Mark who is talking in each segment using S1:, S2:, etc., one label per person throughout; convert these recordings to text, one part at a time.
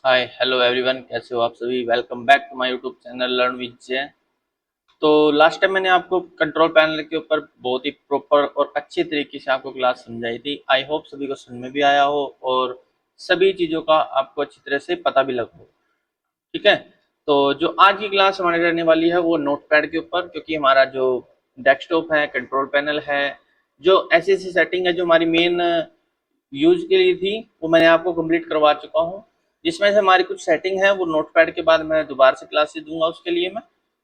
S1: Hi hello everyone, कैसे हो आप सभी। Welcome back to my YouTube channel learn with Jai. तो लास्ट टाइम मैंने आपको कंट्रोल पैनल के ऊपर बहुत ही प्रॉपर और अच्छे तरीके से आपको क्लास समझाई थी। आई होप सभी को समझ में भी आया हो और सभी चीज़ों का आपको अच्छी तरह से पता भी लगा हो। ठीक है, तो जो आज की क्लास हमारी रहने वाली है वो नोटपैड के ऊपर, क्योंकि हमारा जो डेस्कटॉप है, कंट्रोल पैनल है, जो ऐसी ऐसी सेटिंग है जो हमारी मेन यूज के लिए थी, वो मैंने आपको कंप्लीट करवा चुका हूँ। जिसमें से हमारी कुछ सेटिंग है वो नोटपैड के बाद मैं दोबारा से क्लासेस दूंगा उसके लिए मैं।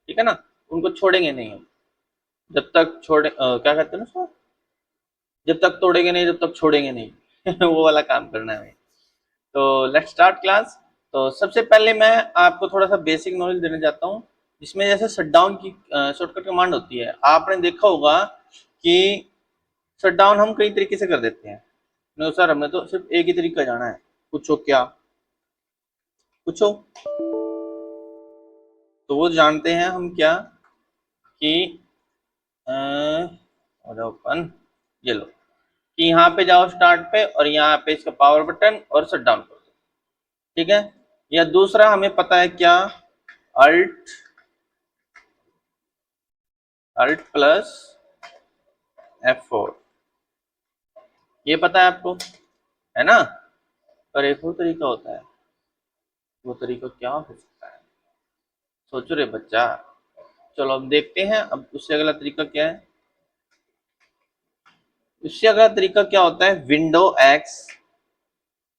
S1: ठीक है ना, उनको छोड़ेंगे नहीं हम। जब तक क्या कहते हैं ना उसको, जब तक तोड़ेंगे नहीं जब तक छोड़ेंगे नहीं वो वाला काम करना है हमें। तो लेट्स स्टार्ट क्लास। तो सबसे पहले मैं आपको थोड़ा सा बेसिक नॉलेज देने जाता हूँ, जिसमें जैसे शटडाउन की शॉर्टकट कमांड होती है। आपने देखा होगा कि शटडाउन हम कई तरीके से कर देते हैं। नहीं सर, हमने तो सिर्फ एक ही तरीका जाना है। पूछो क्या, पूछो। तो वो जानते हैं हम क्या कि ओपन, ये लो कि यहाँ पे जाओ स्टार्ट पे और यहाँ पे इसका पावर बटन और शट डाउन कर दो। ठीक है, या दूसरा हमें पता है क्या, अल्ट अल्ट प्लस F4, ये पता है आपको, है ना। पर एक और तरीका होता है, वो तरीका क्या हो सकता है, सोचो रे बच्चा। चलो अब देखते हैं, अब उससे अगला तरीका क्या है। उससे अगला तरीका क्या होता है, विंडो एक्स।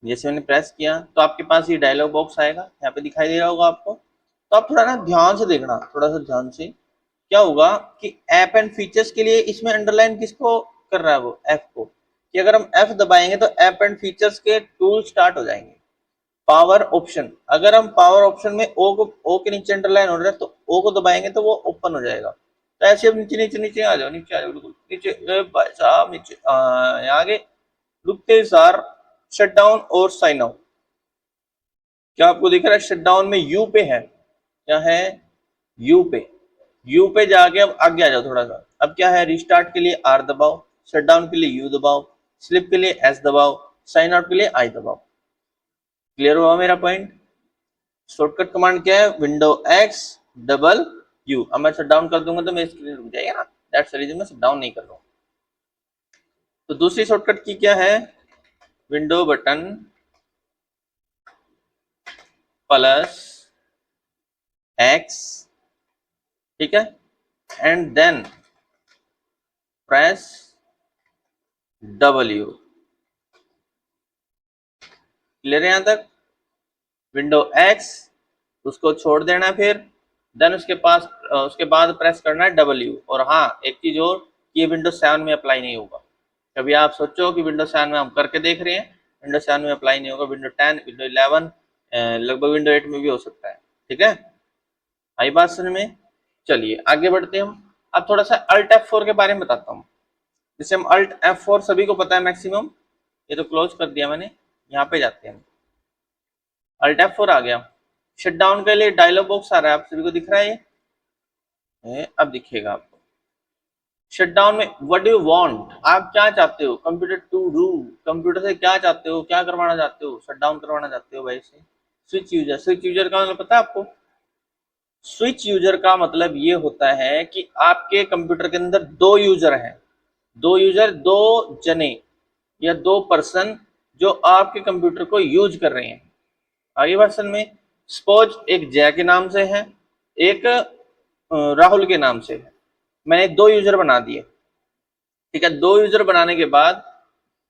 S1: जैसे मैंने प्रेस किया तो आपके पास ये डायलॉग बॉक्स आएगा, यहाँ पे दिखाई दे रहा होगा आपको। तो आप थोड़ा ना ध्यान से देखना, थोड़ा सा ध्यान से। क्या होगा कि ऐप एंड फीचर्स के लिए इसमें अंडरलाइन किसको कर रहा है, वो एफ को। कि अगर हम एफ दबाएंगे तो ऐप एंड फीचर्स के टूल स्टार्ट हो जाएंगे। पावर ऑप्शन, अगर हम पावर ऑप्शन में ओ के नीचे अंडरलाइन हो रहा है तो ओ को दबाएंगे तो वो ओपन हो जाएगा। तो ऐसे अब नीचे नीचे नीचे आ जाओ, नीचे आ जाओ, बिल्कुल नीचे। भाई साहब नीचे आगे रुकते सार शट डाउन और साइन आउट। क्या आपको दिख रहा है, शट डाउन में यू पे है, क्या है, यू पे। यू पे जाके अब आगे आ जाओ थोड़ा सा। अब क्या है, रिस्टार्ट के लिए आर दबाओ, शट डाउन के लिए यू दबाओ, स्लिप के लिए एस दबाओ, साइन आउट के लिए आई दबाओ। क्लियर हुआ मेरा पॉइंट। शॉर्टकट कमांड क्या है, विंडो एक्स डबल यू। अब मैं शट डाउन कर दूंगा तो मेरी स्क्रीन रुक जाएगी ना, दैट्स द रीजन मैं शट डाउन नहीं कर रहा हूँ। तो दूसरी शॉर्टकट की क्या है, विंडो बटन प्लस एक्स, ठीक है, and then press W. Clear है यहाँ तक। विंडो एक्स उसको छोड़ देना है, फिर देन उसके बाद प्रेस करना है डब्ल्यू। और हाँ, एक चीज और, ये विंडो 7 में अप्लाई नहीं होगा। कभी आप सोचो कि विंडो 7 में हम करके देख रहे हैं, विंडो 7 में अप्लाई नहीं होगा। विंडो 10, विंडो 11, लगभग विंडो 8 में भी हो सकता है। ठीक है, आई बात समझ में। चलिए आगे बढ़ते हैं हम। अब थोड़ा सा अल्ट F4 के बारे में बताता हूँ। जैसे हम अल्ट F4 सभी को पता है मैक्सिमम, ये तो क्लोज कर दिया मैंने। यहाँ पे जाते हैं, अल्ट F4 आ गया। शट डाउन के लिए डायलॉग बॉक्स आ रहा है, आप सभी को दिख रहा है ये, अब दिखेगा आपको। शट डाउन में व्हाट डू यू वांट, आप क्या चाहते हो कंप्यूटर टू डू, कंप्यूटर से क्या चाहते हो, क्या करवाना चाहते हो, शट डाउन करवाना चाहते हो भाई से। स्विच यूजर, स्विच यूजर का मतलब पता है आपको। स्विच यूजर का मतलब ये होता है कि आपके कंप्यूटर के अंदर दो यूजर हैं, दो यूजर, दो जने या दो पर्सन जो आपके कंप्यूटर को यूज कर रहे हैं। आगे वर्सन में सपोज एक जय के नाम से है, एक राहुल के नाम से है। मैंने दो यूजर बना दिए। ठीक है, दो यूजर बनाने के बाद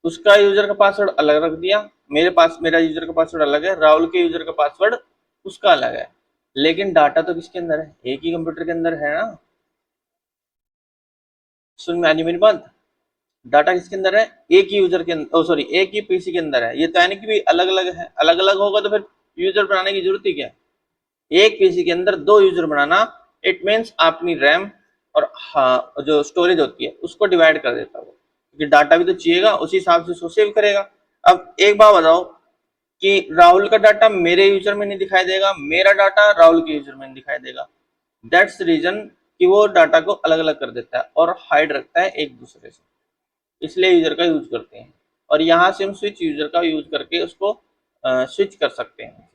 S1: उसका यूजर का पासवर्ड अलग रख दिया, मेरे पास मेरा यूजर का पासवर्ड अलग है, राहुल के यूजर का पासवर्ड उसका अलग है। लेकिन डाटा तो किसके अंदर है, एक ही कंप्यूटर के अंदर है ना। सुन में आज मेरी बात, डाटा किसके अंदर है, एक ही यूजर के अंदर, सॉरी एक ही पीसी के अंदर है। ये तो यानी कि भी अलग अलग है, अलग अलग होगा तो फिर यूजर बनाने की जरूरत ही क्या है। एक पीसी के अंदर दो यूजर बनाना, इट मीन्स अपनी रैम और हाँ जो स्टोरेज होती है उसको डिवाइड कर देता है वो, क्योंकि डाटा भी तो चाहिएगा, उसी हिसाब से उसको सेव करेगा। अब एक बात बताओ कि राहुल का डाटा मेरे यूजर में नहीं दिखाई देगा, मेरा डाटा राहुल के यूजर में नहीं दिखाई देगा। दैट्स रीजन कि वो डाटा को अलग अलग कर देता है और हाइड रखता है एक दूसरे से, इसलिए यूजर का यूज करते हैं। और यहाँ से हम स्विच यूजर का यूज करके उसको स्विच कर सकते हैं।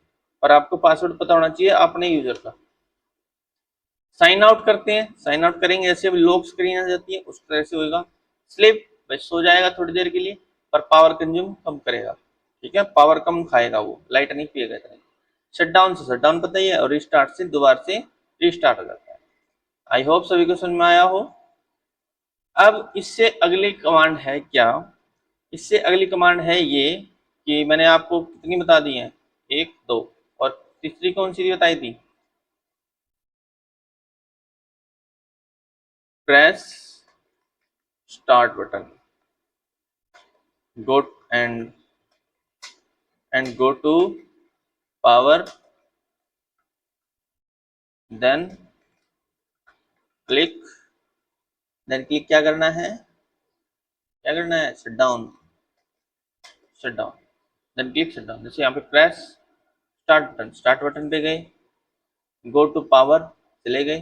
S1: पर आपको पासवर्ड पता होना चाहिए अपने यूजर का। साइन आउट करते हैं, साइन आउट करेंगे ऐसे लॉक स्क्रीन आ जाती है, उस तरह से होगा। स्लिप बस सो जाएगा थोड़ी देर के लिए, पर पावर कंज्यूम कम करेगा, ठीक है, पावर कम खाएगा, वो लाइट नहीं पिएगा इतना। शटडाउन से शटडाउन पता ही है, और रिस्टार्ट से दोबारा से रिस्टार्ट हो जाता है। आई होप सभी को समझ में आया हो। अब इससे अगली कमांड है क्या, इससे अगली कमांड है ये कि मैंने आपको कितनी बता दी है, 1 2, और तीसरी कौन सी बताई थी, press start button, go and go to power, then click, क्या करना है, क्या करना है, shut down, shut down, then click shut down. जैसे यहाँ पे press start button, start button पे गए, गो टू पावर चले गए,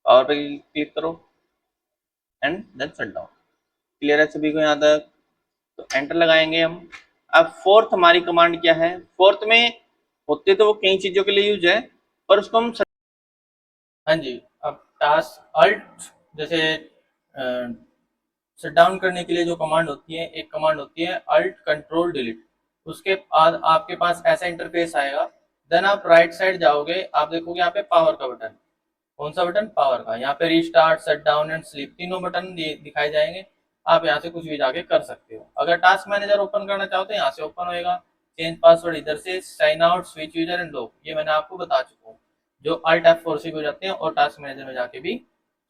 S1: पावर पे क्लिक करो and then shut down. Clear है सभी को यहाँ तक? तो एंटर लगाएंगे हम। अब फोर्थ हमारी कमांड क्या है, फोर्थ में होते तो वो कई चीजों के लिए यूज है, पर उसको हम, हाँ जी, अब टास्क अल्ट, जैसे शट डाउन करने के लिए जो कमांड होती है, एक कमांड होती है अल्ट कंट्रोल डिलीट, उसके बाद आपके पास ऐसा इंटरफेस आएगा। देन आप राइट साइड जाओगे, आप देखोगे यहाँ पे पावर का बटन, कौन सा बटन, पावर का। यहाँ पे restart, shut down and sleep तीनों बटन दिखाए जाएंगे। आप यहाँ से कुछ भी जाके कर सकते हो। अगर टास्क मैनेजर ओपन करना चाहो तो यहाँ से ओपन होएगा, चेंज पासवर्ड इधर से, sign out, switch user and lock, ये मैंने आपको बता चुका हूँ, जो अल्ट F4 से हो जाते हैं, और टास्क मैनेजर में जाके भी,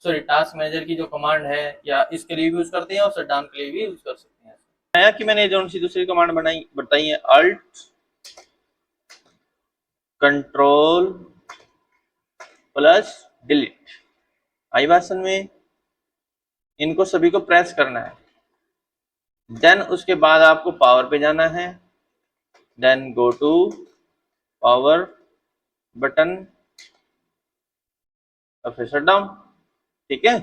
S1: सॉरी, टास्क मैनेजर की जो कमांड है या इसके लिए भी यूज करते हैं और शट डाउन के लिए भी यूज कर सकते हैं। आया कि मैंने जो सी दूसरी कमांड बताई है, अल्ट कंट्रोल प्लस डिलीट, आई बात समझ में? इनको सभी को प्रेस करना है। देन उसके बाद आपको पावर पे जाना है, then go to power button और फिर शट डाउन, ठीक है।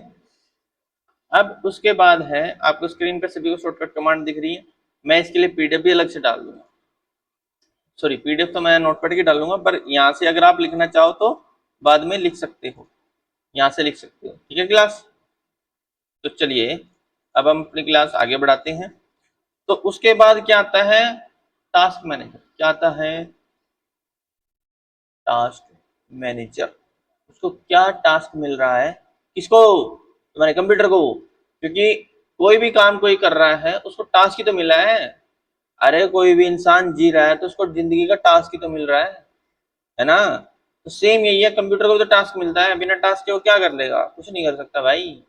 S1: अब उसके बाद है, आपको स्क्रीन पे सभी को शॉर्टकट कमांड दिख रही है, मैं इसके लिए पीडीएफ भी अलग से डाल दूंगा, सॉरी पीडीएफ तो मैं नोटपैड की डालूंगा, पर यहाँ से अगर आप लिखना चाहो तो बाद में लिख सकते हो, यहाँ से लिख सकते हो, ठीक है क्लास। तो चलिए अब हम अपनी क्लास आगे बढ़ाते हैं। तो उसके बाद क्या आता है, टास्क मैनेजर। क्या आता है, टास्क मैनेजर। उसको क्या टास्क मिल रहा है, किसको, तुम्हारे कंप्यूटर को, क्योंकि कोई भी काम कोई कर रहा है उसको टास्क ही तो मिला है। अरे कोई भी इंसान जी रहा है तो उसको जिंदगी का टास्क ही तो मिल रहा है ना। तो सेम यही है, कंप्यूटर को तो टास्क मिलता है, बिना टास्क के वो क्या कर लेगा, कुछ नहीं कर सकता भाई।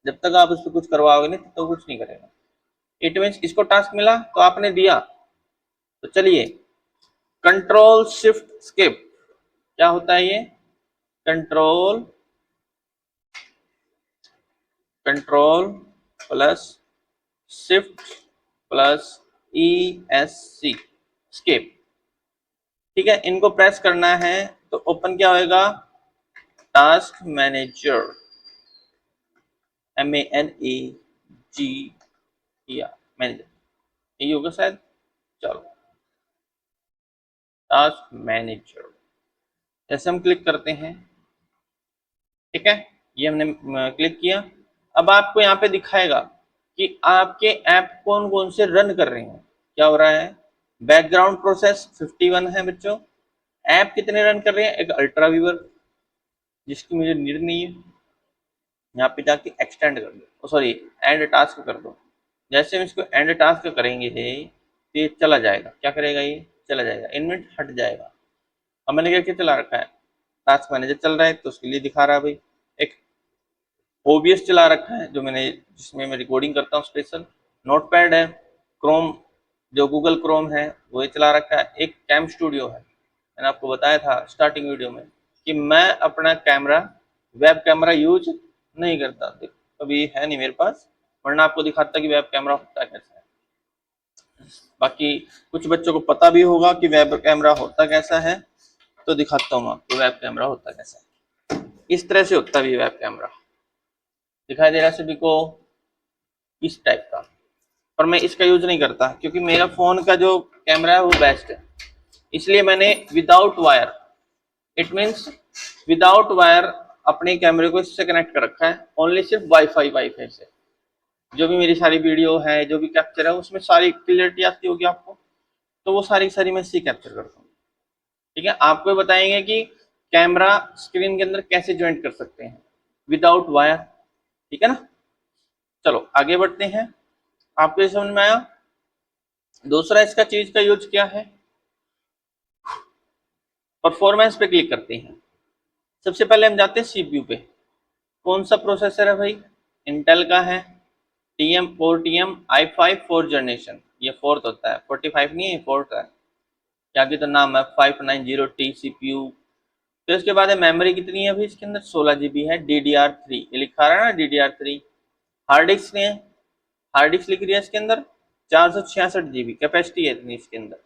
S1: जब तक आप उस पर कुछ करवाओगे नहीं तब तक कुछ नहीं करेगा। इट मीन्स इसको टास्क मिला तो आपने दिया। तो चलिए, कंट्रोल शिफ्ट स्किप, क्या होता है ये, control plus shift plus ESC, skip, ठीक है। इनको प्रेस करना है तो ओपन क्या होएगा, टास्क मैनेजर, MANEG, मैनेजर, ये होगा शायद। चलो, टास्क मैनेजर जैसे हम क्लिक करते हैं, ठीक है, ये हमने क्लिक किया। अब आपको यहाँ पे दिखाएगा कि आपके ऐप कौन कौन से रन कर रहे हैं, क्या हो रहा है। बैकग्राउंड प्रोसेस 51 है बच्चों। ऐप कितने रन कर रहे हैं, एक अल्ट्रा व्यूअर जिसकी मुझे नीड नहीं है, यहाँ पे जाके एक्सटेंड कर दो, सॉरी एंड टास्क कर दो। जैसे हम इसको एंड टास्क करेंगे तो ये चला जाएगा, क्या करेगा, ये चला जाएगा, इनमें हट जाएगा। अब मैंने क्या क्या चला रखा है, टास्क मैनेजर चल रहा है तो उसके लिए दिखा रहा है भाई। एक OBS चला रखा है जो मैंने, जिसमें मैं रिकॉर्डिंग करता हूँ स्पेशल। नोटपैड है, क्रोम जो गूगल क्रोम है वो चला रखा है। एक कैम स्टूडियो है, मैंने आपको बताया था स्टार्टिंग वीडियो में कि मैं अपना कैमरा, वेब कैमरा यूज नहीं करता, अभी है नहीं मेरे पास, वरना आपको दिखाता कि वेब कैमरा होता कैसा है। बाकी कुछ बच्चों को पता भी होगा कि वेब कैमरा होता कैसा है, तो दिखाता हूँ आपको वेब कैमरा होता कैसा है। इस तरह से होता भी वेब कैमरा, दिखाई दे रहा है सभी को, इस टाइप का। पर मैं इसका यूज नहीं करता क्योंकि मेरा फोन का जो कैमरा है वो बेस्ट है, इसलिए मैंने without wire, it means without wire अपने कैमरे को इससे कनेक्ट कर रखा है, ओनली सिर्फ वाईफाई से। जो भी मेरी सारी वीडियो है, जो भी कैप्चर है, उसमें सारी क्लियरिटी आती होगी आपको, तो वो सारी सारी मैं इससे कैप्चर करता हूँ। ठीक है, आपको बताएंगे कि कैमरा स्क्रीन के अंदर कैसे ज्वाइंट कर सकते हैं विदाउट वायर। ठीक है ना, चलो आगे बढ़ते हैं। आपको ये समझ में आया? दूसरा इसका चीज का यूज क्या है, परफॉर्मेंस पे क्लिक करते हैं। सबसे पहले हम जाते हैं सीपीयू पे। कौन सा प्रोसेसर है भाई? इंटेल का है, TM4 फोर्थ जनरेशन, ये फोर्थ होता है, 45 नहीं है, फोर्थ है, क्या की तो नाम है 590T CPU। फिर उसके बाद है मेमोरी कितनी है अभी इसके अंदर, 16 GB है, DDR3 ये लिखा रहा है ना, DDR3। हार्ड डिस्क है, हार्ड डिस्क लिख रही है इसके अंदर 466 GB कैपेसिटी है इतनी इसके अंदर।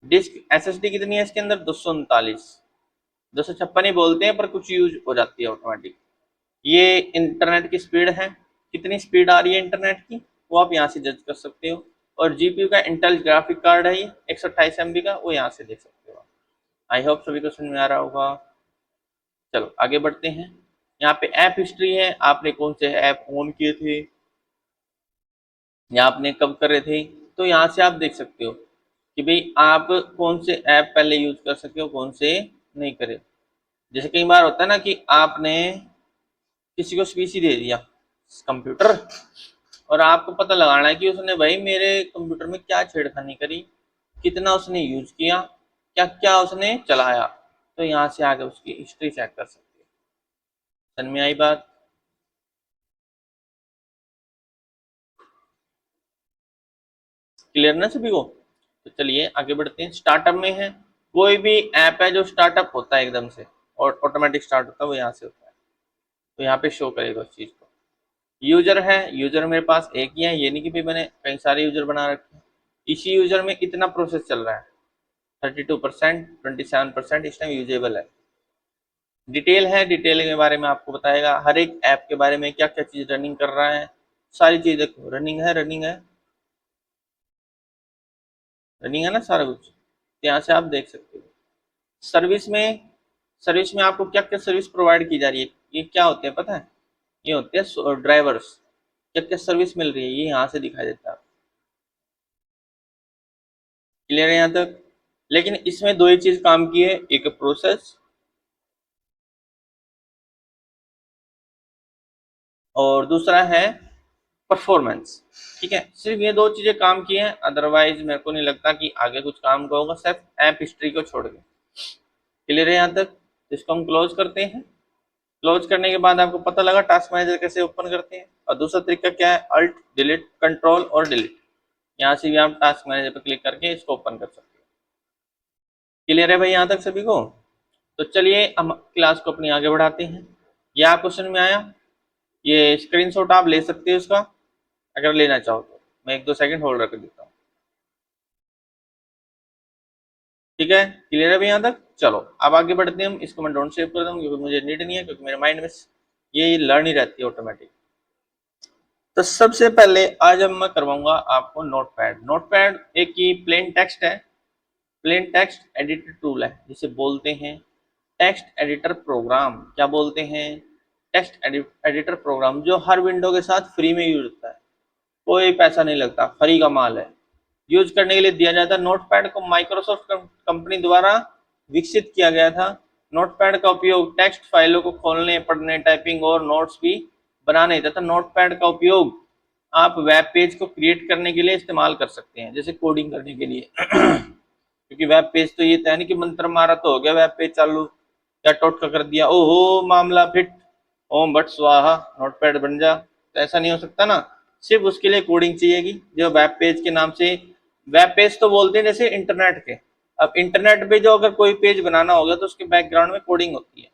S1: डिस्क SSD कितनी है इसके अंदर, 239, 256 ही बोलते हैं पर कुछ यूज हो जाती है ऑटोमेटिक। ये इंटरनेट की स्पीड है, कितनी स्पीड आ रही है इंटरनेट की, वो आप यहाँ से जज कर सकते हो। और जीपीयू का इंटेल ग्राफिक कार्ड है ये 128 MB का, वो यहाँ से देख सकते हो। आई होप सभी को समझ में आ रहा होगा। चलो आगे बढ़ते हैं। यहाँ पे ऐप हिस्ट्री है, आपने कौन से ऐप ऑन किए थे या आपने कब करे थे, तो यहाँ से आप देख सकते हो कि भाई आप कौन से ऐप पहले यूज कर सकते हो, कौन से नहीं करे। जैसे कई बार होता है ना कि आपने किसी को पीसी दे दिया कंप्यूटर, और आपको पता लगाना है कि उसने भाई मेरे कंप्यूटर में क्या छेड़खानी करी, कितना उसने यूज किया, क्या क्या उसने चलाया, तो यहाँ से आगे उसकी हिस्ट्री चेक कर सकते हैं। समझ में आई बात? क्लियर ना सभी को? तो चलिए आगे बढ़ते हैं। स्टार्टअप में है, कोई भी ऐप है जो स्टार्टअप होता है एकदम से और ऑटोमेटिक स्टार्ट होता है, वो यहाँ से होता है, तो यहाँ पे शो करेगा उस चीज को। यूजर है, यूजर मेरे पास एक ही है, ये नहीं कि भाई मैंने कई सारे यूजर बना रखे हैं। इसी यूजर में इतना प्रोसेस चल रहा है, 32%, 27% इस टाइम यूजेबल है। डिटेल है, डिटेल के बारे में आपको बताएगा, हर एक ऐप के बारे में क्या क्या चीज रनिंग कर रहा है, सारी चीज देखो, रनिंग है, रनिंग है, रनिंग है ना सारा कुछ, तो यहाँ से आप देख सकते हो। सर्विस में, सर्विस में आपको क्या क्या सर्विस प्रोवाइड की जा रही है, ये क्या होते हैं पता है? ये होते हैं ड्राइवर्स, क्या क्या सर्विस मिल रही है ये यहाँ से दिखाई देता है। क्लियर है यहाँ तक? लेकिन इसमें दो ही चीज काम की है, एक प्रोसेस और दूसरा है परफॉर्मेंस। ठीक है, सिर्फ ये दो चीजें काम की हैं, अदरवाइज मेरे को नहीं लगता कि आगे कुछ काम का होगा, सिर्फ ऐप हिस्ट्री को छोड़ के। क्लियर है यहाँ तक? इसको हम क्लोज करते हैं। क्लोज करने के बाद आपको पता लगा टास्क मैनेजर कैसे ओपन करते हैं। और दूसरा तरीका क्या है, अल्ट डिलीट, कंट्रोल और डिलीट, यहाँ से भी आप टास्क मैनेजर पर क्लिक करके इसको ओपन कर सकते हो। क्लियर है भाई यहाँ तक सभी को? तो चलिए हम क्लास को अपनी आगे बढ़ाते हैं। ये आप क्वेश्चन में आया, ये स्क्रीनशॉट आप ले सकते हो इसका, अगर लेना चाहो तो। मैं 1-2 सेकंड होल्ड रख देता हूँ। ठीक है, क्लियर है भाई यहाँ तक? चलो अब आगे बढ़ते हैं हम। इसको मैं डोंट सेव कर दूँ क्योंकि मुझे नीड नहीं है, क्योंकि मेरे माइंड में ये लर्न ही रहती है ऑटोमेटिक। तो सबसे पहले आज अब मैं करवाऊंगा आपको नोटपैड। नोटपैड एक ही प्लेन टेक्स्ट है, प्लेन टेक्स्ट एडिटर टूल है, जिसे बोलते हैं टेक्स्ट एडिटर प्रोग्राम। क्या बोलते हैं? टेक्स्ट एडिटर प्रोग्राम, जो हर विंडो के साथ फ्री में यूज होता है, कोई पैसा नहीं लगता, फ्री का माल है, यूज करने के लिए दिया जाता है। नोटपैड को माइक्रोसॉफ्ट कंपनी द्वारा विकसित किया गया था। नोटपैड का उपयोग टेक्स्ट फाइलों को खोलने, पढ़ने, टाइपिंग और नोट्स भी बनाने तथा नोटपैड का उपयोग आप वेब पेज को क्रिएट करने के लिए इस्तेमाल कर सकते हैं, जैसे कोडिंग करने के लिए। क्योंकि वेब पेज तो ये तो है नहीं कि मंत्र मारा तो हो गया वेब पेज चालू, या टोटका कर दिया ओहो मामला फिट, ओम बट स्वाहा नोटपैड बन जा, तो ऐसा नहीं हो सकता ना। सिर्फ उसके लिए कोडिंग चाहिएगी, जो वेब पेज के नाम से, वेब पेज तो बोलते हैं जैसे इंटरनेट के। अब इंटरनेट पे जो अगर कोई पेज बनाना होगा तो उसके बैकग्राउंड में कोडिंग होती है,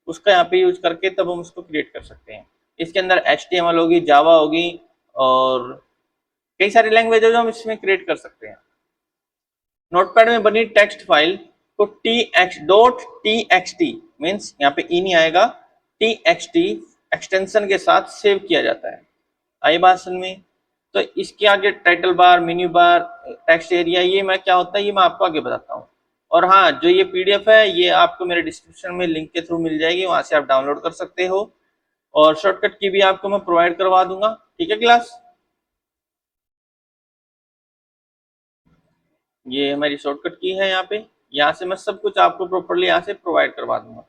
S1: उसका यहाँ पे यूज करके तब हम उसको क्रिएट कर सकते हैं। इसके अंदर HTML होगी, जावा होगी और कई सारी लैंग्वेज है जो हम इसमें क्रिएट कर सकते हैं। नोटपैड में बनी टेक्स्ट फाइल को txt मीन्स यहाँ पे ई नहीं आएगा, txt एक्सटेंशन के साथ सेव किया जाता है। आई बात समझ में? तो इसके आगे title bar, menu bar, text area, ये मैं क्या होता है ये मैं आपको आगे बताता हूँ। और हाँ, जो ये पीडीएफ है ये आपको मेरे डिस्क्रिप्शन में लिंक के थ्रू मिल जाएगी, वहां से आप डाउनलोड कर सकते हो, और शॉर्टकट की भी आपको मैं प्रोवाइड करवा दूंगा। ठीक है क्लास, ये हमारी शॉर्टकट की है यहाँ पे, यहाँ से मैं सब कुछ आपको प्रॉपरली यहाँ से प्रोवाइड करवा दूंगा,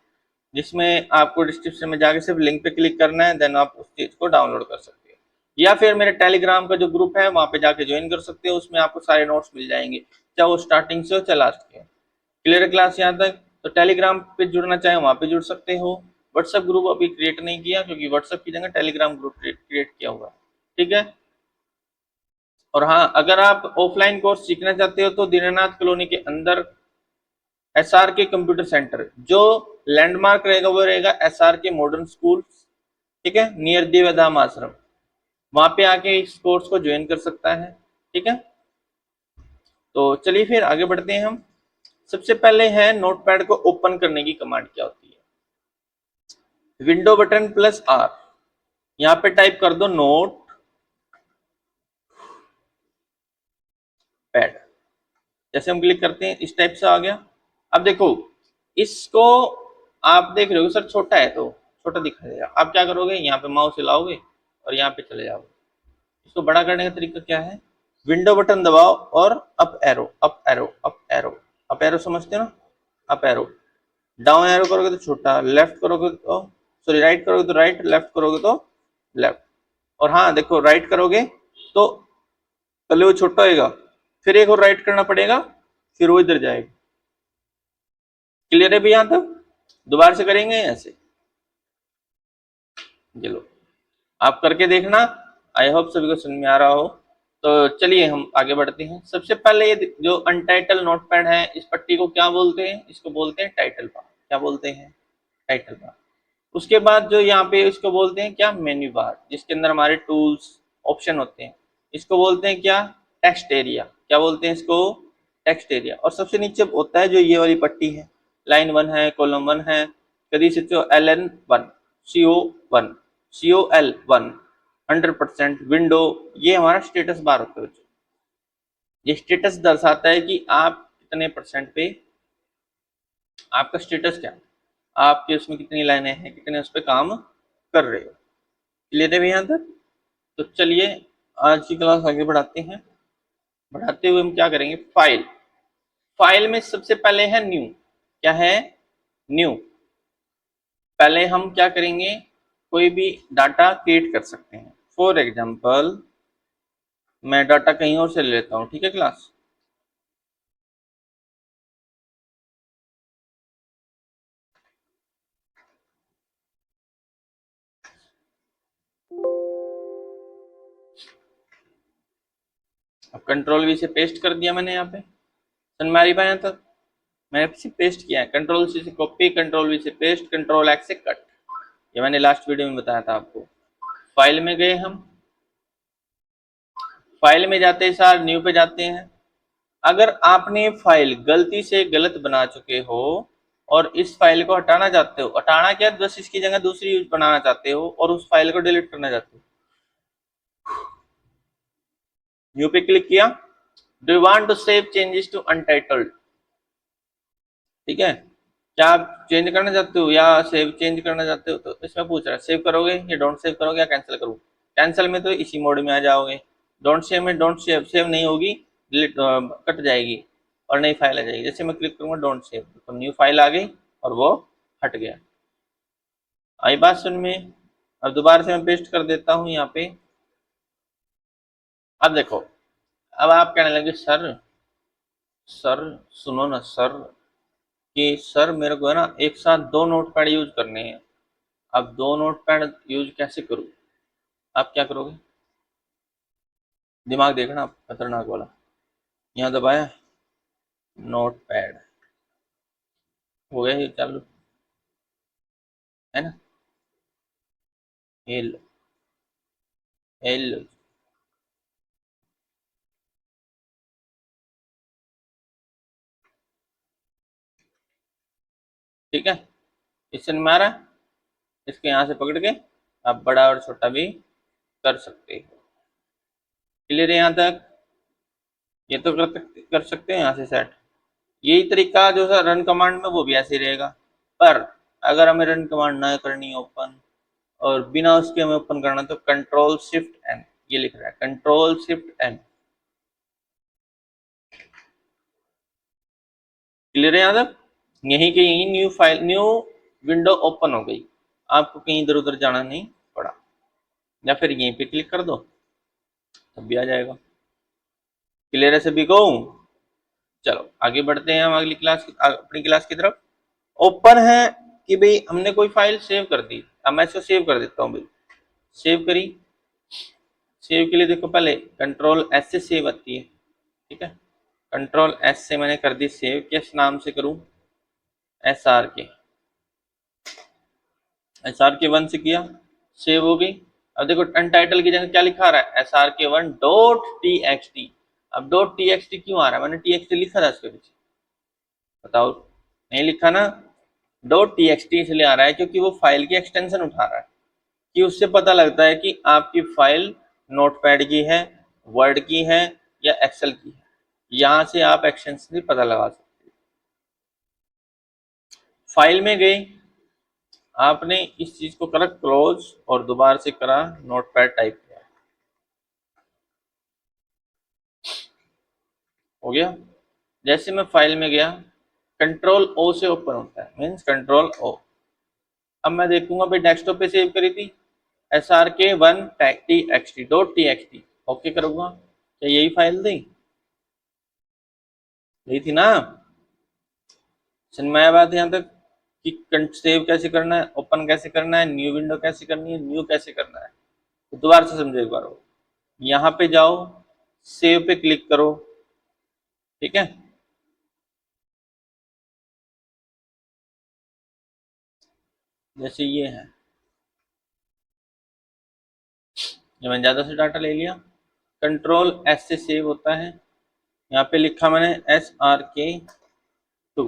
S1: जिसमें आपको डिस्क्रिप्शन में जाके सिर्फ लिंक पे क्लिक करना है, देन आप उस चीज को डाउनलोड कर सकते हो, या फिर मेरे टेलीग्राम का जो ग्रुप है वहाँ पे जाके ज्वाइन कर सकते हो, उसमें आपको सारे नोट्स मिल जाएंगे, चाहे वो स्टार्टिंग से हो चाहे लास्ट के। क्लियर क्लास यहाँ तक? तो टेलीग्राम पे जुड़ना चाहे वहाँ पे जुड़ सकते हो। व्हाट्सएप ग्रुप अभी क्रिएट नहीं किया, क्योंकि व्हाट्सएप की जगह टेलीग्राम ग्रुप क्रिएट किया हुआ है। ठीक है। और हाँ, अगर आप ऑफलाइन कोर्स सीखना चाहते हो तो दीनानाथ कॉलोनी के अंदर एसआर के कंप्यूटर सेंटर, जो लैंडमार्क रहेगा वो रहेगा एसआर के मॉडर्न स्कूल, ठीक है, नियर देवधाम आश्रम, वहां पे आके इस कोर्स को ज्वाइन कर सकता है। ठीक है, तो चलिए फिर आगे बढ़ते हैं हम। सबसे पहले है नोटपैड को ओपन करने की कमांड क्या होती है। विंडो बटन प्लस आर, यहाँ पे टाइप कर दो नोट पैड, जैसे हम क्लिक करते हैं इस टाइप से आ गया। अब देखो, इसको आप देख रहे हो सर छोटा है तो छोटा दिखाई देगा, आप क्या करोगे, यहाँ पे माउस हिलाओगे और यहाँ पे चले जाओगे। इसको बड़ा करने का तरीका क्या है, विंडो बटन दबाओ और up arrow, up arrow, up arrow, up arrow समझते हो ना, अप एरो। डाउन एरो करोगे तो छोटा, लेफ्ट करोगे तो सॉरी राइट करोगे तो राइट, लेफ्ट करोगे तो लेफ्ट। और हाँ देखो, राइट करोगे तो पहले वो छोटा होएगा, फिर एक और राइट करना पड़ेगा, फिर वो इधर जाएगा। क्लियर है भी यहाँ तक? दोबारा से करेंगे ऐसे, चलो आप करके देखना, आई होप सभी को समझ में आ रहा हो। तो चलिए हम आगे बढ़ते हैं। सबसे पहले ये जो अनटाइटल नोटपैड है, इस पट्टी को क्या बोलते हैं, इसको बोलते हैं टाइटल बार। क्या बोलते हैं? Title bar. उसके बाद जो यहाँ पे इसको बोलते हैं क्या, मेन्यू बार, जिसके अंदर हमारे टूल्स ऑप्शन होते हैं, इसको बोलते हैं क्या, टेक्स्ट एरिया। क्या बोलते हैं इसको? Text area. और सबसे नीचे होता है जो ये वाली पट्टी है, लाइन 1 है, कॉलम 1 है, कभी सोचो LN1, CO1, COL1, 100%, विंडो, ये हमारा स्टेटस बार होता है बच्चों। ये स्टेटस दर्शाता है कि आप कितने परसेंट पे, आपका स्टेटस क्या है, आपके उसमें कितनी लाइनें हैं, कितने उस पर काम कर रहे हो। क्लियर है भैया यहाँ तक? तो चलिए आज की क्लास आगे बढ़ाते हैं। बढ़ाते हुए हम क्या करेंगे, फाइल, फाइल में सबसे पहले है न्यू। क्या है? न्यू। पहले हम क्या करेंगे, कोई भी डाटा क्रिएट कर सकते हैं। फॉर एग्जाम्पल मैं डाटा कहीं और से ले लेता हूँ, ठीक है क्लास। अब कंट्रोल वी से पेस्ट कर दिया मैंने यहाँ पे, सन मारी बाय तक मैंने से पेस्ट किया है, कंट्रोल सी से कॉपी, कंट्रोल वी से पेस्ट, कंट्रोल एक्स से कट। ये मैंने लास्ट वीडियो में बताया था आपको। फाइल में गए हम, फाइल में जाते ही सार न्यू पे जाते हैं। अगर आपने फाइल गलती से गलत बना चुके हो और इस फाइल को हटाना चाहते हो, हटाना क्या, बस इसकी जगह दूसरी यूज बनाना चाहते हो और उस फाइल को डिलीट करना चाहते हो, न्यू पे क्लिक किया। Do you want to save changes to untitled, ठीक है, क्या आप चेंज करना चाहते हो या सेव चेंज करना चाहते हो, तो इसमें पूछ रहा है सेव करोगे या डोंट सेव करोगे या कैंसिल करोगे। कैंसिल में तो इसी मोड में आ जाओगे, डोंट सेव में डोंट सेव, सेव नहीं होगी, डिलीट कट जाएगी और नई फाइल आ जाएगी। जैसे मैं क्लिक करूंगा डोंट सेव, तो न्यू फाइल आ गई और वो हट गया। आई बात सुन में? अब दोबारा से मैं पेस्ट कर देता हूँ यहाँ पे। अब देखो, अब आप कहने लगे सर, सर सुनो ना सर, कि सर मेरे को है ना एक साथ दो नोटपैड यूज करने हैं, अब दो नोटपैड यूज कैसे करूँ। आप क्या करोगे, दिमाग देखना आप, खतरनाक वाला। यहाँ दबाया, नोटपैड हो गया ये चालू, है ना, एल एल, ठीक है, इससे में आ रहा है, इसके यहाँ से पकड़ के आप बड़ा और छोटा भी कर सकते हो। क्लियर है यहाँ तक? ये तो कर सकते हैं यहाँ से सेट। यही तरीका जो सर रन कमांड में वो भी ऐसे ही रहेगा, पर अगर हमें रन कमांड ना करनी ओपन और बिना उसके हमें ओपन करना तो कंट्रोल शिफ्ट एन, ये लिख रहा है कंट्रोल शिफ्ट एन। क्लियर है यहाँ तक? यहीं के यहीं new file new window open हो गई, आपको कहीं इधर उधर जाना नहीं पड़ा, या फिर यहीं पे क्लिक कर दो तब भी आ जाएगा। क्लियर है सभी को? चलो आगे बढ़ते हैं हम अगली क्लास अपनी क्लास की तरफ। ओपन है कि भाई हमने कोई फाइल सेव कर दी, अब मैं इसको सेव कर देता हूँ भाई। सेव करी, सेव के लिए देखो पहले कंट्रोल एस से सेव आती है, ठीक है। कंट्रोल एस से मैंने कर दी सेव, किस नाम से करूं? एस आर के, एस आर के वन से किया, सेव हो गई। अब देखो अनटाइटल की जगह क्या लिखा रहा है? एस आर के one dot T X T. अब डॉट टी एक्स टी क्यों आ रहा है? मैंने टी एक्स टी लिखा था इसके पीछे, बताओ? नहीं लिखा ना। डॉट टी एक्स टी इसलिए आ रहा है क्योंकि वो फाइल की एक्सटेंशन उठा रहा है, कि उससे पता लगता है कि आपकी फाइल नोटपैड की है, वर्ड की है या एक्सेल की है। यहां से आप एक्सटेंशन से पता लगा सकते हैं। फाइल में गए, आपने इस चीज को करा क्लोज और दोबारा से करा नोटपैड टाइप किया, हो गया। जैसे मैं फाइल में गया, कंट्रोल ओ से ओपन होता है, मीन्स कंट्रोल ओ। अब मैं देखूंगा भाई डेस्कटॉप पे सेव करी थी एस आर के one T X T dot T X T, okay करूंगा, क्या यही फाइल थी? यही थी ना? समझ में आया बात यहाँ तक कि सेव कैसे करना है, ओपन कैसे करना है, न्यू विंडो कैसे करनी है, न्यू कैसे करना है? तो दोबारा से समझो एक बार हो। यहाँ पे जाओ, सेव पे क्लिक करो, ठीक है। जैसे ये है, जब मैंने ज्यादा से डाटा ले लिया, कंट्रोल एस से सेव होता है। यहाँ पे लिखा मैंने एस आर के टू,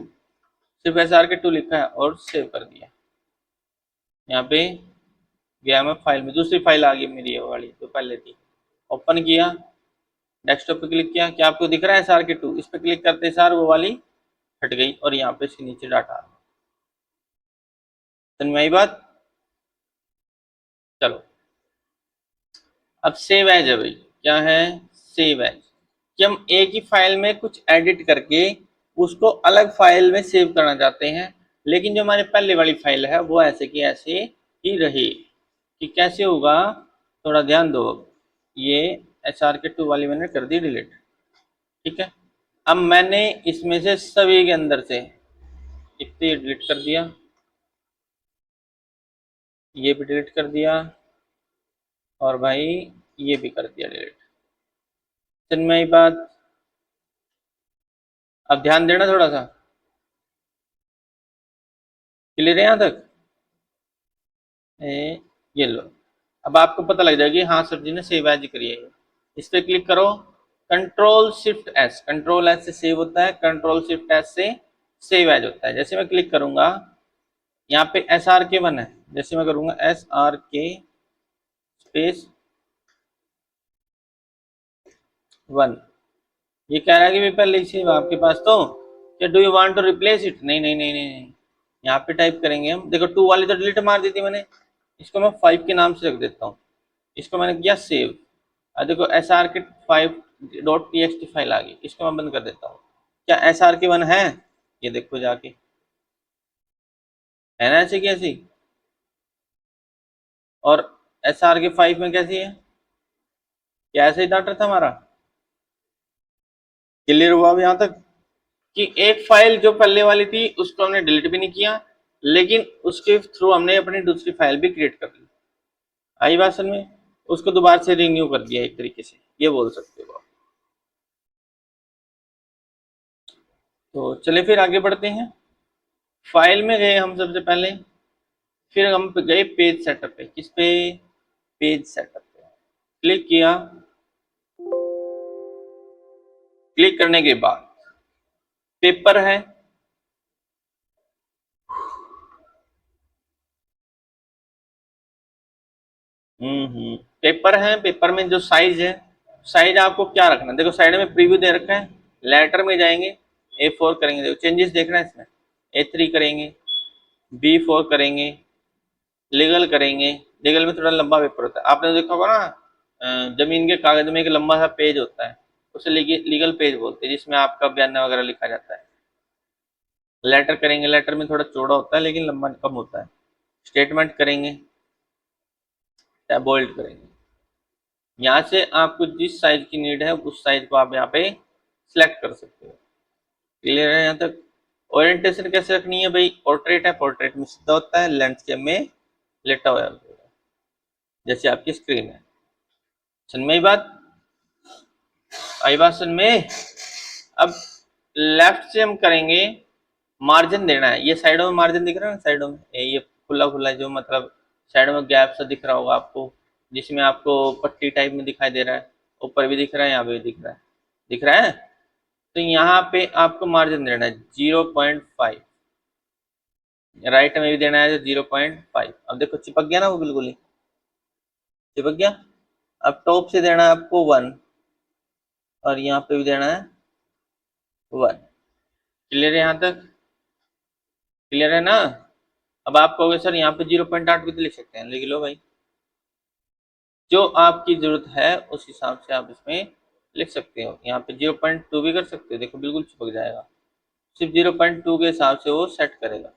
S1: सिर्फ एस आर के टू लिखा है और सेव कर दिया। यहाँ पे गया मैं फाइल में, दूसरी फाइल आ गई मेरी ये वाली जो पहले थी, ओपन किया, डेस्कटॉप पे क्लिक किया, क्या आपको दिख रहा है एस आर के टू? इस पे क्लिक करते सार वो वाली हट गई और यहाँ पे इसके नीचे डाटा आ गया। समझ में आई बात? चलो अब सेव एज है भाई, क्या है? सेव एज, कि हम एक ही फाइल में कुछ एडिट करके उसको अलग फाइल में सेव करना चाहते हैं, लेकिन जो हमारी पहले वाली फाइल है वो ऐसे की ऐसे ही रही। कि कैसे होगा, थोड़ा ध्यान दो। ये एच आर के टू वाली मैंने कर दी डिलीट, ठीक है। अब मैंने इसमें से सभी के अंदर से एक तो ये डिलीट कर दिया, ये भी डिलीट कर दिया, और भाई ये भी कर दिया डिलीट। में ही बात, अब ध्यान देना थोड़ा सा। क्लियर है यहाँ तक? ये लो, अब आपको पता लग जाएगी हाँ सर जी ने सेव एज करी है। इस पर क्लिक करो, control shift S, control S से सेव होता है, कंट्रोल शिफ्ट एस से सेव एज होता है। जैसे मैं क्लिक करूंगा, यहाँ पे एस आर के वन है, जैसे मैं करूंगा एस आर के स्पेस वन, ये कह रहा है कि भाई पहले से आपके पास तो, क्या do you want to replace it? नहीं नहीं नहीं नहीं, यहाँ पे टाइप करेंगे हम। देखो टू वाली तो डिलीट मार दी थी मैंने, इसको मैं फाइव के नाम से रख देता हूँ। इसको मैंने किया सेव, और देखो S R K five dot T X T file आ गई, इसको मैं बंद कर देता हूँ। क्या एस आर के वन है? ये देखो जाके, है ना ऐसे की ऐसी? और एस आर के फाइव में कैसी है? क्या ऐसे ही डाटा था हमारा? क्लियर हुआ अब यहाँ तक? कि एक फाइल जो पहले वाली थी उसको हमने डिलीट भी नहीं किया, लेकिन उसके थ्रू हमने अपनी दूसरी फाइल भी क्रिएट कर ली। आई बात समझ में? उसको दोबारा से रिन्यू कर दिया एक तरीके से, ये बोल सकते हो। तो चले फिर आगे बढ़ते हैं। फाइल में गए हम सबसे पहले, फिर हम गए पेज सेटअप पे। किस पे? पेज सेटअप पे क्लिक किया। क्लिक करने के बाद पेपर है, पेपर है, पेपर में जो साइज है साइज आपको क्या रखना है, देखो साइड में प्रीव्यू दे रखा है, लेटर में जाएंगे, A4 करेंगे, देखो चेंजेस देखना है इसमें, A3 करेंगे, B4 करेंगे, लीगल करेंगे। लीगल में थोड़ा लंबा पेपर होता है, आपने देखा होगा ना, जमीन के कागज में एक लंबा सा पेज होता है, उसे लीगल पेज बोलते हैं, जिसमें आपका बयान वगैरह लिखा जाता है। लेटर करेंगे, लेटर में थोड़ा चौड़ा होता है लेकिन लंबा कम होता है। स्टेटमेंट करेंगे, बोल्ड करेंगे। यहाँ से आपको जिस साइज की नीड है उस साइज को आप यहाँ पे सिलेक्ट कर सकते हो। क्लियर है यहाँ तक? ओरिएंटेशन कैसे रखनी है भाई, पोर्ट्रेट है, पोर्ट्रेट में सीधा होता है, लैंडस्केप में लेटा हुआ है, जैसे आपकी स्क्रीन है। सुन में बात आई, बात सुन में। अब लेफ्ट से हम करेंगे, मार्जिन देना है, ये साइडों में मार्जिन दिख रहा है ना, साइडों में ये खुला खुला जो मतलब साइड में गैप सा दिख रहा होगा आपको, जिसमें आपको पट्टी टाइप में दिखाई दे रहा है, ऊपर भी दिख रहा है, यहाँ पे भी दिख रहा है, दिख रहा है। तो यहाँ पे आपको मार्जिन देना है 0.5, राइट में भी देना है 0.5। अब देखो चिपक गया ना वो, बिल्कुल ही चिपक गया। अब टॉप से देना है आपको 1 और यहाँ पे भी देना है 1। क्लियर है यहाँ तक? क्लियर है ना? अब आप कहोगे सर यहाँ पे 0.8 भी तो लिख सकते हैं, लिख लो भाई, जो आपकी जरूरत है उस हिसाब से आप इसमें लिख सकते हो। यहाँ पे 0.2 भी कर सकते हो, देखो बिल्कुल चिपक जाएगा, सिर्फ 0.2 के हिसाब से वो सेट करेगा।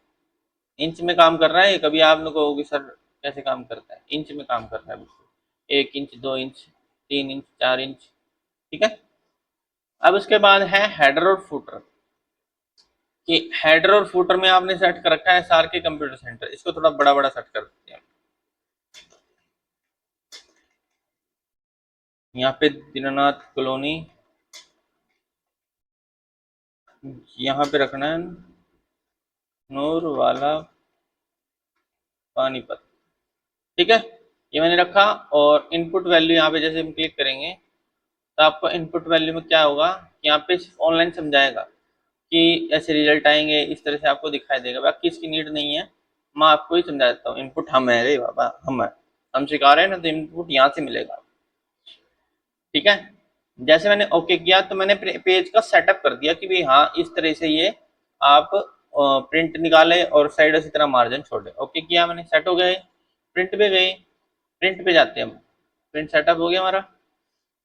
S1: इंच में काम कर रहा है, कभी आप लोग कहोगे सर कैसे काम करता है, इंच में काम कर रहा है बिल्कुल, 1 इंच 2 इंच 3 इंच 4 इंच। ठीक है। अब उसके बाद है हेडर और फुटर, कि हेडर और फुटर में आपने सेट कर रखा है SR के कंप्यूटर सेंटर, इसको थोड़ा बड़ा बड़ा सेट कर देते हैं। यहाँ पे दीनानाथ कॉलोनी, यहाँ पे रखना है नूर वाला पानीपत। ठीक है, ये मैंने रखा। और इनपुट वैल्यू यहाँ पे जैसे हम क्लिक करेंगे तो आपको इनपुट वैल्यू में क्या होगा, यहाँ पे ऑनलाइन समझाएगा कि ऐसे रिजल्ट आएंगे, इस तरह से आपको दिखाई देगा, बाकी इसकी नीड नहीं है, मैं आपको ही समझा देता हूँ। इनपुट हम है रे बाबा, हम सिखा रहे हैं ना, तो इनपुट यहाँ से मिलेगा। ठीक है, जैसे मैंने ओके किया तो मैंने पेज का सेटअप कर दिया कि भाई हाँ इस तरह से ये आप प्रिंट निकाले और साइड से इतना मार्जिन छोड़े। ओके किया मैंने, सेट हो गए। प्रिंट पे गए, प्रिंट पे जाते हैं हम, प्रिंट सेटअप हो गया हमारा।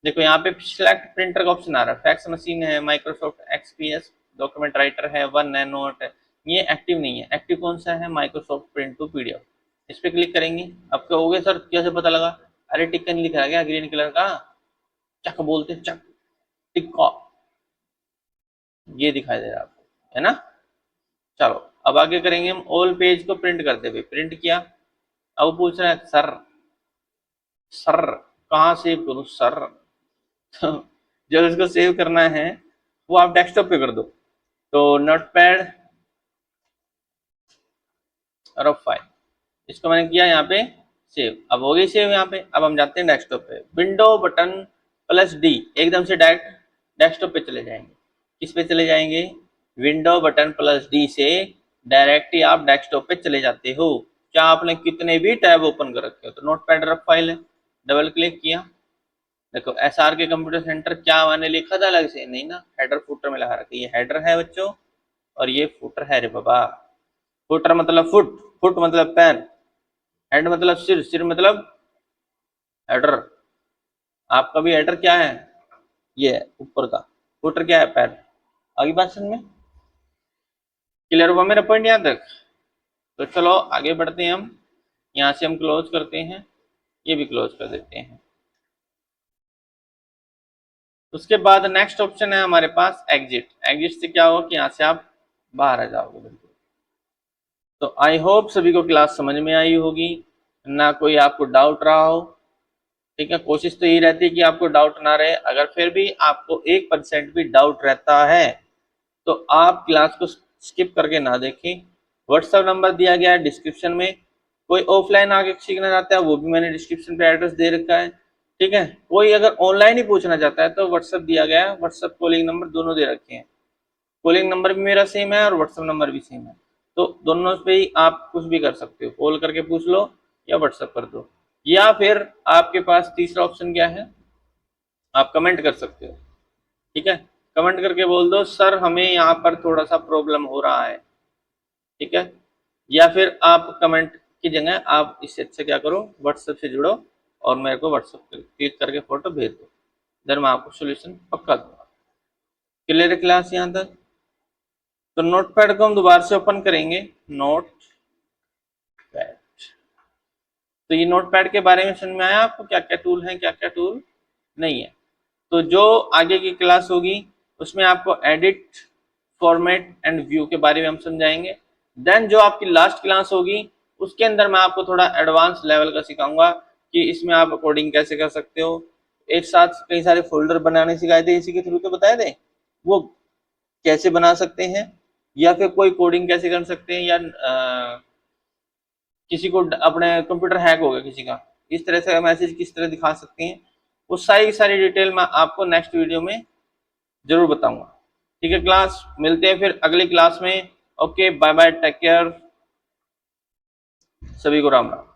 S1: देखो यहाँ पे सिलेक्ट प्रिंटर का ऑप्शन आ रहा है, फैक्स मशीन है, माइक्रोसॉफ्ट एक्सपीएस डॉक्यूमेंट राइटर है, 1 है, नोट है, ये एक्टिव नहीं है। एक्टिव कौन सा है, माइक्रोसॉफ्ट प्रिंट टू पीडीएफ। इस पर क्लिक करेंगे। अब क्या हो गया सर, कैसे पता लगा, अरे टिक नहीं लिखा गया ग्रीन कलर का, चक बोलते चक, टिक्का, ये दिखाई दे रहा है आपको, है ना। चलो अब आगे करेंगे हम, ऑल पेज को प्रिंट करते हुए, प्रिंट किया। अब पूछ रहा है सर, सर कहाँ सेव करूँ सर। जब इसको सेव करना है वो आप डेस्कटॉप पे कर दो, तो नोटपैड रफ फाइल, इसको मैंने किया यहाँ पे सेव। अब हो गई सेव यहाँ पे। अब हम जाते हैं डेस्कटॉप पे, विंडो बटन प्लस डी, एकदम से डायरेक्ट डेस्कटॉप पे चले जाएंगे। किस पे चले जाएंगे, विंडो बटन प्लस डी से डायरेक्ट ही आप डेस्कटॉप पे चले जाते हो। क्या आपने कितने भी टैब ओपन कर रखे हो, तो नोटपैड रफ फाइल है, डबल क्लिक किया। देखो SR के कंप्यूटर सेंटर क्या मैंने लिखा था अलग से, नहीं ना, हेडर फुटर में लगा रखा, ये हेडर है बच्चों और ये फुटर है रे बाबा। फुटर मतलब फुट, फुट मतलब पैर, हेड मतलब सिर, सिर मतलब हेडर। आपका भी हेडर क्या है, ये है ऊपर का, फुटर क्या है, पैर। आगे बात समझ में क्लियर हुआ मेरा पॉइंट यहाँ तक? तो चलो आगे बढ़ते हैं हम, यहाँ से हम क्लोज करते हैं, ये भी क्लोज कर देते हैं। उसके बाद नेक्स्ट ऑप्शन है हमारे पास एग्जिट। एग्जिट से क्या होगा कि यहाँ से आप बाहर आ जाओगे बिल्कुल। तो आई होप सभी को क्लास समझ में आई होगी, ना कोई आपको डाउट रहा हो। ठीक है, कोशिश तो यही रहती है कि आपको डाउट ना रहे। अगर फिर भी आपको 1% भी डाउट रहता है तो आप क्लास को स्किप करके ना देखें। व्हाट्सएप नंबर दिया गया है डिस्क्रिप्शन में, कोई ऑफलाइन आके सीखना चाहता है वो भी मैंने डिस्क्रिप्शन पे एड्रेस दे रखा है। ठीक है, कोई अगर ऑनलाइन ही पूछना चाहता है तो व्हाट्सएप दिया गया है, व्हाट्सएप कॉलिंग नंबर दोनों दे रखे हैं। कॉलिंग नंबर भी मेरा सेम है और व्हाट्सएप नंबर भी सेम है, तो दोनों पे ही आप कुछ भी कर सकते हो, कॉल करके पूछ लो या व्हाट्सएप कर दो। या फिर आपके पास तीसरा ऑप्शन क्या है, आप कमेंट कर सकते हो, ठीक है। कमेंट करके बोल दो सर हमें यहाँ पर थोड़ा सा प्रॉब्लम हो रहा है, ठीक है। या फिर आप कमेंट की जगह आप इससे अच्छा क्या करो, व्हाट्सएप से जुड़ो और मेरे को व्हाट्सएप पर क्लिक करके फोटो भेज दो, देन मैं आपको सोल्यूशन पक्का दूंगा। क्लियर है क्लास यहाँ तक? तो नोटपैड को हम दोबारा से ओपन करेंगे, नोट पैड। तो ये नोटपैड के बारे में समझ में आया आपको, क्या क्या टूल है क्या क्या टूल नहीं है। तो जो आगे की क्लास होगी उसमें आपको एडिट, फॉर्मेट एंड व्यू के बारे में हम समझाएंगे। देन जो आपकी लास्ट क्लास होगी उसके अंदर मैं आपको थोड़ा एडवांस लेवल का सिखाऊंगा कि इसमें आप कोडिंग कैसे कर सकते हो। एक साथ कई सारे फोल्डर बनाने सिखाए थे इसी के थ्रू, तो बताए थे वो कैसे बना सकते हैं, या फिर कोई कोडिंग कैसे कर सकते हैं, या किसी को अपने कंप्यूटर हैक हो गया किसी का, इस तरह से मैसेज किस तरह दिखा सकते हैं, वो सारी की सारी डिटेल मैं आपको नेक्स्ट वीडियो में जरूर बताऊंगा। ठीक है क्लास, मिलते हैं फिर अगली क्लास में। Okay bye bye, take care, सभी को राम राम।